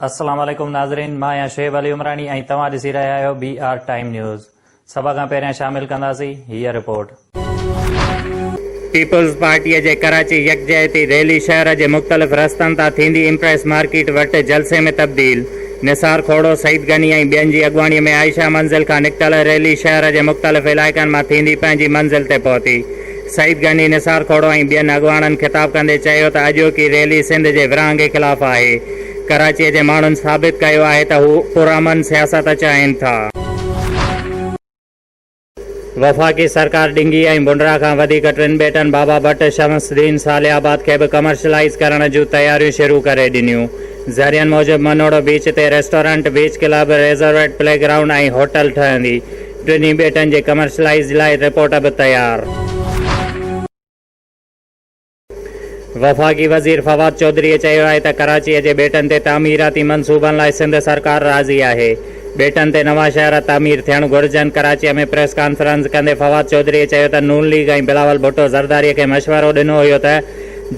अस्सलाम वालेकुम नाज़रीन, मां आहियां शुएब अली उमरानी ऐं तव्हां ॾिसी रहिया आहियो BR टाइम न्यूज़। सभ खां पहिरियां शामिल कंदासीं हीअ रिपोर्ट। पीपल्स पार्टीअ जे कराची यकजहती रैली शहर जे मुख़्तलिफ़ रस्तनि तां थींदी इम्प्रेस मार्केट वटि जलसे में तब्दील। निसार खोड़ो, सईद गनी ऐं ॿियनि जी अॻुवाणीअ में आयशा मंज़िल खां निकितल रैली शहर जे मुख़्तलिफ़ इलाइक़नि मां थींदी पंहिंजी मंज़िल ते पहुती। सईद गनी, निसार खोड़ो ऐं ॿियनि अॻुवाणनि ख़िताब कंदे चयो त अॼोकी रैली सिंध जे विरहाङे ख़िलाफ़ आहे। कराचीअ जे माण्हुनि साबित कयो आहे त हू पुरअमन सियासत चाहिनि था। वफ़ाक़ी सरकार डिंगी ऐं बुंडरा खां वधीक टिनि बेटनि बाबा भट्ट, शमसदीन, सालियाबाद खे बि कमर्शलाइज़ करण जूं तयारियूं शुरू करे ॾिनियूं। ज़रियनि मूजिबि मनोड़ो बीच ते restaurant, beach club, resort, playground ऐं होटल ठहंदी। टिनी बेटनि जे कमर्शलाइज़ लाइ रिपोर्ट बि तयारु। वफ़ाक़ी वज़ीर फवाद चौधरीअ चयो आहे त कराचीअ जे बेटनि ते तामीराती मंसूबनि लाइ सिंध सरकार राज़ी आहे। बेटनि ते नवां शहर तामीर थियणु घुरिजनि। कराचीअ में प्रेस कॉन्फ्रेंस कंदे फवाद चौधरीअ चयो त नून लीग ऐं बिलावल भुट्टो ज़रदारीअ खे मशवरो ॾिनो हुयो त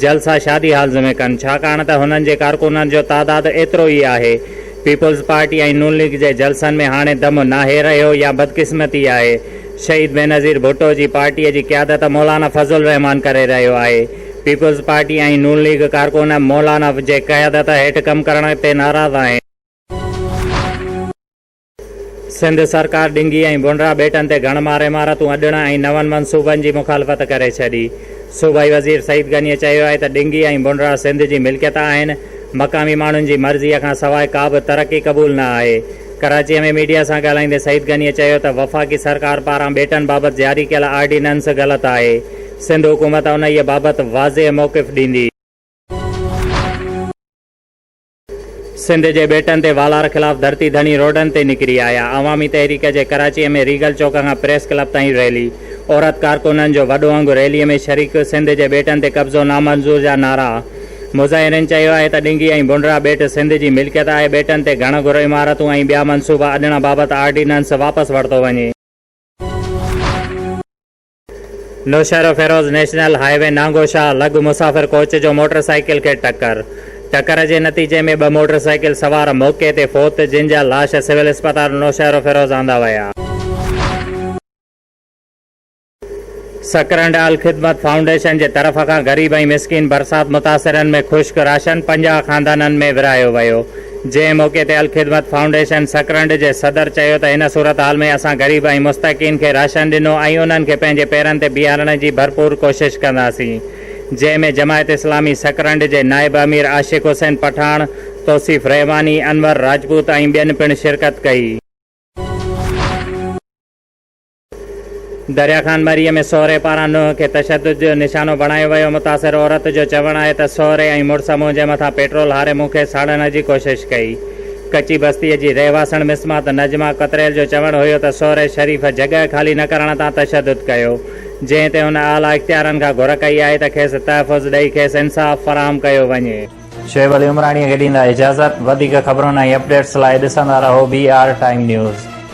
जलसा शादी हाल में कनि, छाकाणि त हुननि जे कारकुननि जो तादादु एतिरो ई आहे। पीपल्स पार्टी ऐं नून लीग जे जलसनि में हाणे दम नाहे रहियो या बदकिस्मती आहे। शहीद बेनज़ीर भुट्टो जी पार्टीअ जी क़यादत मौलाना फज़ुल रहमान करे रहियो आहे। पीपल्स पार्टी ऐं नून लीग कारकुन मौलाना जे क़यादत हेठि कमु करण ते नाराज़ आहिनि। सिंध सरकार डिंगी ऐं बुंडरा बेटनि ते घणमार इमारतूं अॾण ऐं नवनि मनसूबनि जी मुखालफ़त करे छॾी। सूबाई वज़ीर सईद गनीअ चयो आहे त डिंगी ऐं बुंडरा सिंध जी मिल्कियत आहिनि। मक़ामी माण्हुनि जी मर्ज़ीअ खां सवाइ का बि तरक़ी क़बूल न आहे। कराचीअ में मीडिया सां ॻाल्हाईंदे सईद गनीअ चयो त वफ़ाक़ी सरकार पारां बेटनि बाबति जारी कयल आर्डीनेंस ग़लति आहे। सिंध हुकूमत उन बाबति वाज़े मौक़िफ़ ॾींदी। सिंध जे बेटनि ते वालार ख़िलाफ़ धरती धणी रोडनि ते निकिरी आया। अवामी तहरीक जे कराचीअ में रीगल चौक खां प्रेस क्लब ताईं रैली। औरत कारकुननि जो वॾो अंगु रैलीअ में शरीक। सिंध जे बेटनि ते कब्ज़ो नामंज़ूर जा नारा। मुज़ाहिरनि चयो आहे त डिंगी ऐं बुंडरा बेट सिंध जी मिल्कियत आहे। बेटनि ते घण घुर इमारतूं ऐं ॿिया मनसूबा अॾण बाबति आर्डीनेंस वापसि वरितो वञे। नौशहरो फेरोज़ नेशनल हाईवे नांगोशाह लॻ मुसाफ़िर कोच जो मोटरसाइकिल खे टक्कर जे नतीजे में 2 मोटरसाइकिल सवार मौक़े ते फ़ौत, जिन जा लाश सिविल अस्पताल नौशहरो फेरोज़ आंदा विया। सकरंड अल ख़िदमत फाउंडेशन जे तरफ़ खां ग़रीब ऐं मिसकीन बरसात मुतासिरनि में ख़ुश्क राशन 50 ख़ानदाननि में विरहायो वियो। जंहिं मौक़े ते अल ख़िदमत फाउंडेशन सकरंड जे सदर चयो त हिन सूरत हाल में असां ग़रीब ऐं मुस्तकीन खे राशन ॾिनो ऐं उन्हनि खे पंहिंजे पेरनि ते बीहारण जी भरपूर कोशिश कंदासीं। जंहिं में जमायत इस्लामी सकरंड जे नाइब अमीर आशिक़ हुसैन पठान, तौसीफ़ रहमानी, अनवर राजपूत ऐं ॿियनि पिणु शिरकत कई। दरिया खान मरीअ में सहुरे पारां नुंहं खे तशद्दुद जो निशानो बणायो वियो। मुतासिर औरत जो चवणु आहे त सहुरे ऐं मुड़ुस मुंहिंजे मथां पेट्रोल हारे मूंखे साड़ण जी कोशिश कई। कची बस्तीअ जी रहवासण मिसमात नजमा कतरेल जो चवणु हुयो त सहुरे शरीफ़ जॻह ख़ाली न करण तां तशद्दुद कयो, जंहिं ते हुन आला इख़्तियारनि खां घुर कई आहे त खेसि तहफ़ुज़ ॾेई खेसि इंसाफ़ फ़राहम कयो वञे। शुएब अली उमरानीअ खे ॾींदा इजाज़त। वधीक ख़बरुनि ऐं अपडेट्स लाइ ॾिसंदा रहो BR टाइम न्यूज़।